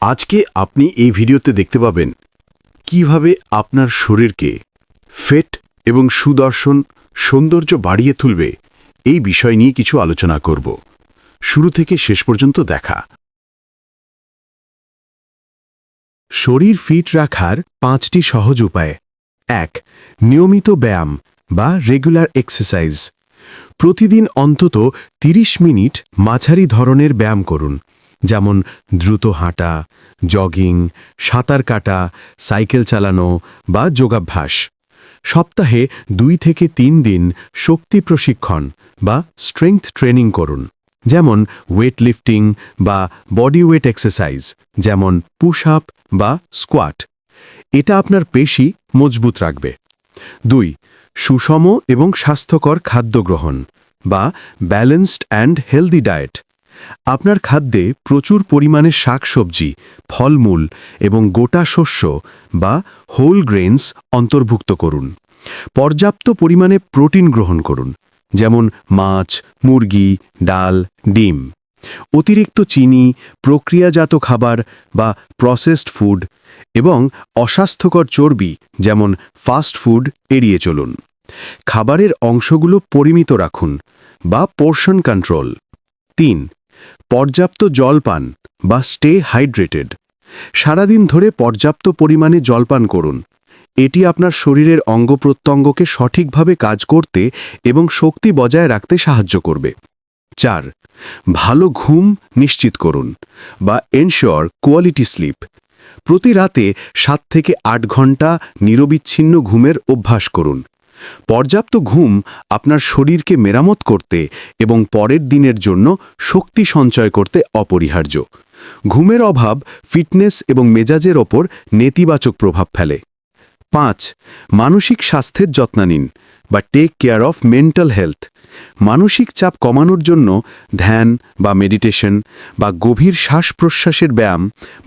আজকে আপনি এই ভিডিওতে দেখতে পাবেন কিভাবে আপনার শরীরকে ফিট এবং সুদর্শন সৌন্দর্য বাড়িয়ে তুলবে এই বিষয় নিয়ে কিছু আলোচনা করব। শুরু থেকে শেষ পর্যন্ত দেখা। শরীর ফিট রাখার 5টি সহজ উপায়। 1. নিয়মিত ব্যায়াম বা রেগুলার এক্সারসাইজ। প্রতিদিন অন্তত 30 মিনিট মাঝারি ধরনের ব্যায়াম করুন, যেমন দ্রুত হাঁটা, জগিং, সাঁতার কাটা, সাইকেল চালানো বা যোগাভ্যাস। সপ্তাহে 2 থেকে 3 দিন শক্তি প্রশিক্ষণ বা স্ট্রেংথ ট্রেনিং করুন, যেমন ওয়েট লিফটিং বা বডি ওয়েট এক্সারসাইজ, যেমন পুশ আপ বা স্কোয়াট। এটা আপনার পেশি মজবুত রাখবে। 2. সুষম এবং স্বাস্থ্যকর খাদ্য গ্রহণ বা ব্যালেন্সড অ্যান্ড হেলদি ডায়েট। আপনার খাদ্যে প্রচুর পরিমাণে শাকসবজি, ফলমূল এবং গোটা শস্য বা হোল গ্রেনস অন্তর্ভুক্ত করুন। পর্যাপ্ত পরিমাণে প্রোটিন গ্রহণ করুন, যেমন মাছ, মুরগি, ডাল, ডিম। অতিরিক্ত চিনি, প্রক্রিয়াজাত খাবার বা প্রসেসড ফুড এবং অস্বাস্থ্যকর চর্বি যেমন ফাস্ট ফুড এড়িয়ে চলুন। খাবারের অংশগুলো পরিমিত রাখুন বা পোর্শন কন্ট্রোল। 3. পর্যাপ্ত জল পান বা স্টে হাইড্রেটেড। সারাদিন ধরে পর্যাপ্ত পরিমাণে জল পান করুন। এটি আপনার শরীরের অঙ্গপ্রত্যঙ্গকে সঠিকভাবে কাজ করতে এবং শক্তি বজায় রাখতে সাহায্য করবে। 4. ভালো ঘুম নিশ্চিত করুন বা এনশিওর কোয়ালিটি স্লিপ। প্রতি রাতে 7 থেকে 8 ঘন্টা নিরবিচ্ছিন্ন ঘুমের অভ্যাস করুন। পর্যাপ্ত ঘুম আপনার শরীরকে মেরামত করতে এবং পরের দিনের জন্য শক্তি সঞ্চয় করতে অপরিহার্য। ঘুমের অভাব ফিটনেস এবং মেজাজের ওপর নেতিবাচক প্রভাব ফেলে। 5. মানসিক স্বাস্থ্যের যত্ন নিন বা take care of mental health. মানসিক চাপ কমানোর জন্য ধ্যান বা মেডিটেশন বা গভীর শ্বাস প্রশ্বাসের ব্যায়াম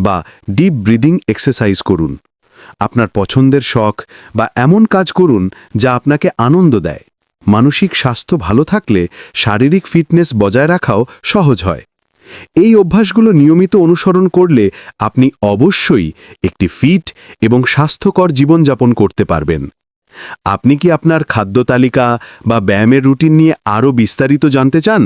বা ডিপ ব্রিদিং এক্সারসাইজ করুন। আপনার পছন্দের শখ বা এমন কাজ করুন যা আপনাকে আনন্দ দেয়। মানসিক স্বাস্থ্য ভালো থাকলে শারীরিক ফিটনেস বজায় রাখাও সহজ হয়। এই অভ্যাসগুলো নিয়মিত অনুসরণ করলে আপনি অবশ্যই একটি ফিট এবং স্বাস্থ্যকর জীবনযাপন করতে পারবেন। আপনি কি আপনার খাদ্য তালিকা বা ব্যায়ামের রুটিন নিয়ে আরও বিস্তারিত জানতে চান?